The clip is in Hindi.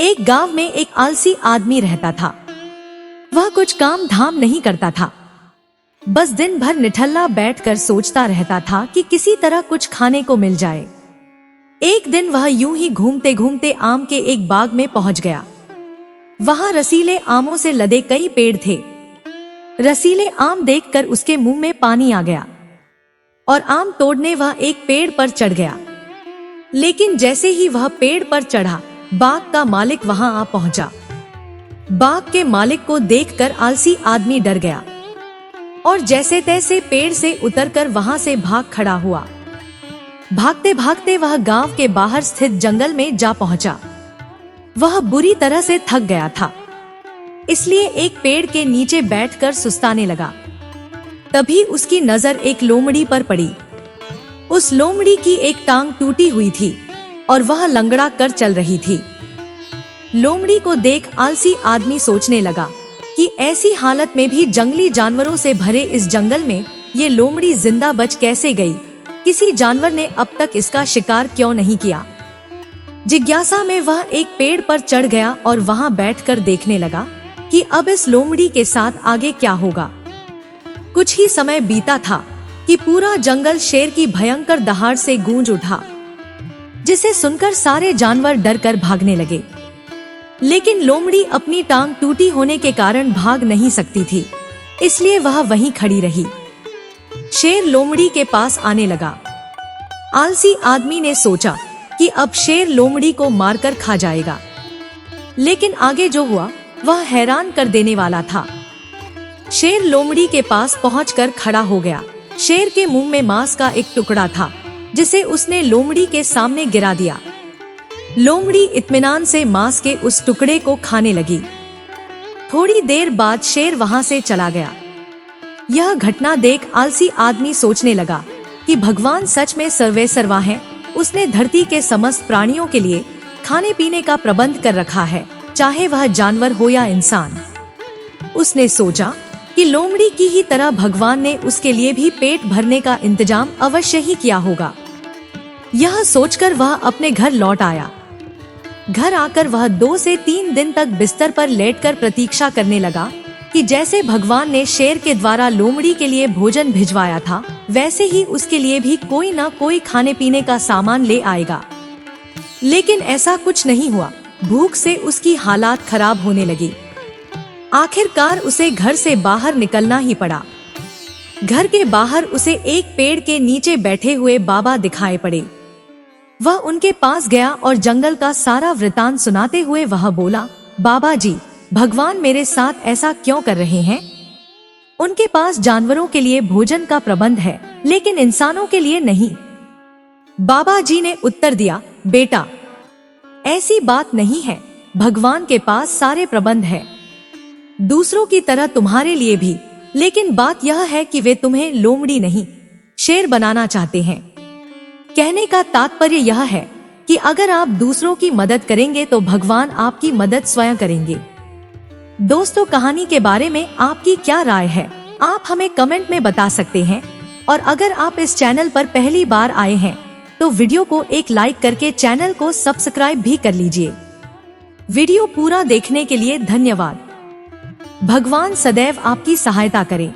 एक गांव में एक आलसी आदमी रहता था। वह कुछ काम धाम नहीं करता था, बस दिन भर निठल्ला बैठकर सोचता रहता था कि किसी तरह कुछ खाने को मिल जाए। एक दिन वह यूं ही घूमते घूमते आम के एक बाग में पहुंच गया। वहां रसीले आमों से लदे कई पेड़ थे। रसीले आम देखकर उसके मुंह में पानी आ गया और आम तोड़ने वह एक पेड़ पर चढ़ गया। लेकिन जैसे ही वह पेड़ पर चढ़ा, बाग का मालिक वहां आ पहुंचा। बाग के मालिक को देखकर आलसी आदमी डर गया और जैसे तैसे पेड़ से उतरकर वहां से भाग खड़ा हुआ। भागते भागते वह गांव के बाहर स्थित जंगल में जा पहुंचा। वह बुरी तरह से थक गया था, इसलिए एक पेड़ के नीचे बैठकर सुस्ताने लगा। तभी उसकी नजर एक लोमड़ी पर पड़ी। उस लोमड़ी की एक टांग टूटी हुई थी और वह लंगड़ा कर चल रही थी। लोमड़ी को देख आलसी आदमी सोचने लगा कि ऐसी हालत में भी जंगली जानवरों से भरे इस जंगल में ये लोमड़ी जिंदा बच कैसे गई? किसी जानवर ने अब तक इसका शिकार क्यों नहीं किया? जिज्ञासा में वह एक पेड़ पर चढ़ गया और वहां बैठकर देखने लगा कि अब इस लोमड़ी के साथ आगे क्या होगा। कुछ ही समय बीता था कि पूरा जंगल शेर की भयंकर दहाड़ से गूंज उठा, जिसे सुनकर सारे जानवर डरकर भागने लगे। लेकिन लोमड़ी अपनी टांग टूटी होने के कारण भाग नहीं सकती थी, इसलिए वह वहीं खड़ी रही। शेर लोमड़ी के पास आने लगा। आलसी आदमी ने सोचा कि अब शेर लोमड़ी को मारकर खा जाएगा, लेकिन आगे जो हुआ वह हैरान कर देने वाला था। शेर लोमड़ी के पास पहुंचकर खड़ा हो गया। शेर के मुंह में मांस का एक टुकड़ा था, जिसे उसने लोमड़ी के सामने गिरा दिया। लोमड़ी इत्मीनान से मांस के उस टुकड़े को खाने लगी। थोड़ी देर बाद शेर वहां से चला गया। यह घटना देख आलसी आदमी सोचने लगा कि भगवान सच में सर्वेसर्वा है। उसने धरती के समस्त प्राणियों के लिए खाने पीने का प्रबंध कर रखा है, चाहे वह जानवर हो या इंसान। उसने सोचा कि लोमड़ी की ही तरह भगवान ने उसके लिए भी पेट भरने का इंतजाम अवश्य ही किया होगा। यह सोचकर वह अपने घर लौट आया। घर आकर वह 2 से 3 दिन तक बिस्तर पर लेटकर प्रतीक्षा करने लगा कि जैसे भगवान ने शेर के द्वारा लोमड़ी के लिए भोजन भिजवाया था, वैसे ही उसके लिए भी कोई न कोई खाने पीने का सामान ले आएगा। लेकिन ऐसा कुछ नहीं हुआ। भूख से उसकी हालात खराब होने लगी। आखिरकार उसे घर से बाहर निकलना ही पड़ा। घर के बाहर उसे एक पेड़ के नीचे बैठे हुए बाबा दिखाई पड़े। वह उनके पास गया और जंगल का सारा वृतांत सुनाते हुए वह बोला, बाबा जी, भगवान मेरे साथ ऐसा क्यों कर रहे हैं? उनके पास जानवरों के लिए भोजन का प्रबंध है, लेकिन इंसानों के लिए नहीं। बाबा जी ने उत्तर दिया, बेटा, ऐसी बात नहीं है। भगवान के पास सारे प्रबंध है, दूसरों की तरह तुम्हारे लिए भी। लेकिन बात यह है कि वे तुम्हें लोमड़ी नहीं, शेर बनाना चाहते हैं। कहने का तात्पर्य यह है कि अगर आप दूसरों की मदद करेंगे तो भगवान आपकी मदद स्वयं करेंगे। दोस्तों, कहानी के बारे में आपकी क्या राय है? आप हमें कमेंट में बता सकते हैं। और अगर आप इस चैनल पर पहली बार आए हैं तो वीडियो को एक लाइक करके चैनल को सब्सक्राइब भी कर लीजिए। वीडियो पूरा देखने के लिए धन्यवाद। भगवान सदैव आपकी सहायता करे।